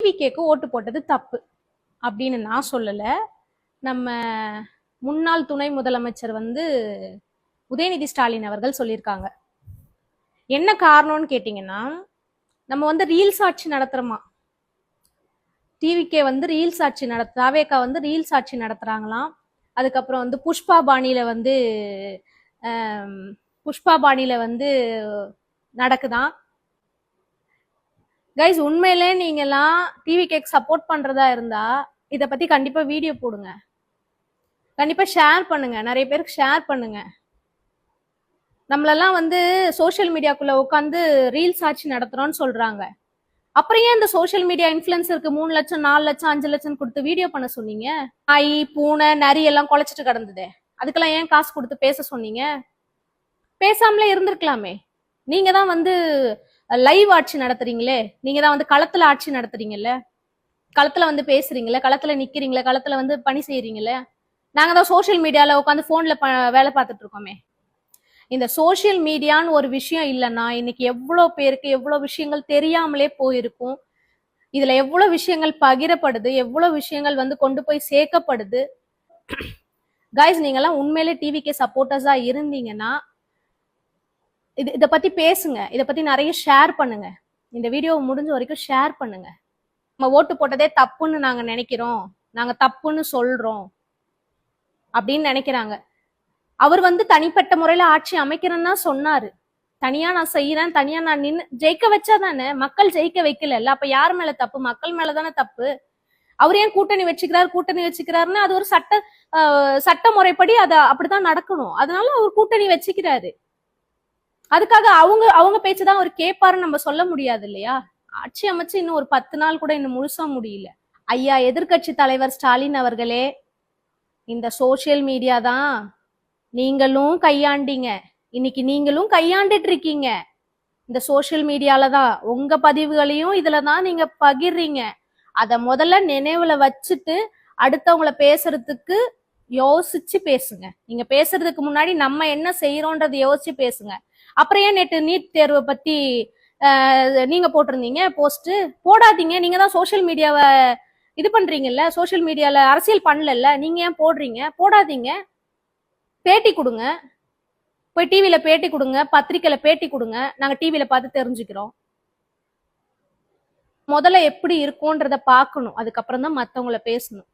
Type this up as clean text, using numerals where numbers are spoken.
டிவிகேக்கு ஓட்டு போட்டது தப்பு அப்படின்னு நான் சொல்லல. நம்ம முன்னாள் துணை முதலமைச்சர் உதயநிதி ஸ்டாலின் அவர்கள் சொல்லியிருக்காங்க. என்ன காரணம்னு கேட்டீங்கன்னா, நம்ம ரீல்ஸ் ஆட்சி நடத்துறோமா, டிவிகே ரீல்ஸ் ஆட்சி தாவேகா ரீல்ஸ் ஆட்சி நடத்துறாங்களாம். அதுக்கப்புறம் புஷ்பா பாணியில நடக்குதான். கைஸ், உண்மையிலே நீங்கெல்லாம் டிவிகேக்கு சப்போர்ட் பண்றதா இருந்தா இத பத்தி கண்டிப்பா வீடியோ போடுங்க, கண்டிப்பா ஷேர் பண்ணுங்க, நிறைய பேருக்கு ஷேர் பண்ணுங்க. நம்மளெல்லாம் சோசியல் மீடியாக்குள்ள உட்காந்து ரீல்ஸ் ஆட்சி நடத்துறோம்னு சொல்றாங்க. அப்புறம் ஏன் இந்த சோசியல் மீடியா இன்ஃபுளுசருக்கு 3 லட்சம் 4 லட்சம் 5 லட்சம் கொடுத்து வீடியோ பண்ண சொன்னீங்க? நாய் பூனை நரி எல்லாம் குலைச்சிட்டு கிடந்ததே, அதுக்கெல்லாம் ஏன் காசு கொடுத்து பேச சொன்னீங்க? பேசாமலே இருந்திருக்கலாமே. நீங்க தான் லைவ் ஆட்சி நடத்துறீங்களே, நீங்க தான் களத்துல ஆட்சி நடத்துறீங்கல்ல, களத்துல பேசுறீங்களே, களத்துல நிக்கிறீங்களே, களத்துல பணி செய்யறீங்களே. நாங்க தான் சோசியல் மீடியால உட்காந்து போன்ல வேலை பார்த்துட்டு இருக்கோமே. இந்த சோசியல் மீடியான்னு ஒரு விஷயம் இல்லைன்னா இன்னைக்கு எவ்வளவு பேருக்கு எவ்வளவு விஷயங்கள் தெரியாமலே போயிருக்கும். இதுல எவ்வளவு விஷயங்கள் பகிரப்படுது, எவ்வளவு விஷயங்கள் கொண்டு போய் சேர்க்கப்படுது. கைஸ், நீங்கெல்லாம் உண்மையிலே டிவிகே சப்போர்ட்டர்ஸா இருந்தீங்கன்னா இதை பத்தி பேசுங்க, இதை பத்தி நிறைய ஷேர் பண்ணுங்க. இந்த வீடியோ முடிஞ்ச வரைக்கும் ஷேர் பண்ணுங்க. நம்ம ஓட்டு போட்டதே தப்புன்னு நாங்க நினைக்கிறோம், நாங்க தப்புன்னு சொல்றோம் அப்படின்னு நினைக்கிறாங்க. அவர் தனிப்பட்ட முறையில ஆட்சி அமைக்கிறேன்னா சொன்னாரு. தனியா நான் செய்யறேன், தனியா நான் நின்று ஜெயிக்க வச்சாதானே, மக்கள் ஜெயிக்க வைக்கல. அப்ப யார் மேல தப்பு? மக்கள் மேலதானே தப்பு. அவர் ஏன் கூட்டணி வச்சுக்கிறாருன்னு அது ஒரு சட்ட முறைப்படி அது அப்படித்தான் நடக்கணும். அதனால அவர் கூட்டணி வச்சுக்கிறாரு. அதுக்காக அவங்க பேச்சுதான் அவர் கேட்பாருன்னு நம்ம சொல்ல முடியாது இல்லையா? ஆட்சி அமைச்சு இன்னும் ஒரு 10 நாள் கூட இன்னும் முழுசா முடியல. ஐயா எதிர்கட்சி தலைவர் ஸ்டாலின் அவர்களே, இந்த சோசியல் மீடியா தான் நீங்களும் கையாண்டீங்க, இன்னைக்கு நீங்களும் கையாண்டுட்டு இருக்கீங்க. இந்த சோசியல் மீடியால தான் உங்க பதிவுகளையும் இதுலதான் நீங்க பகிர்றீங்க. அத முதல்ல நினைவுல வச்சுட்டு அடுத்தவங்கள பேசுறதுக்கு யோசிச்சு பேசுங்க. நீங்க பேசுறதுக்கு முன்னாடி நம்ம என்ன செய்யறோம்ன்றது யோசிச்சு பேசுங்க. அப்புறம் ஏன் நேற்று நீட் தேர்வை பத்தி நீங்க போட்டிருந்தீங்க போஸ்ட்? போடாதீங்க. நீங்க தான் சோசியல் மீடியாவை இது பண்றீங்கல்ல, சோசியல் மீடியால அரசியல் பண்ணல, நீங்க ஏன் போடுறீங்க? போடாதீங்க. பேட்டி கொடுங்க, போய் டிவில பேட்டி கொடுங்க, பத்திரிக்கையில பேட்டி கொடுங்க, நாங்க டிவில பார்த்து தெரிஞ்சுக்கிறோம். முதல்ல எப்படி இருக்கும்ன்றத பார்க்கணும், அதுக்கப்புறம் தான் மத்தவங்கள பேசணும்.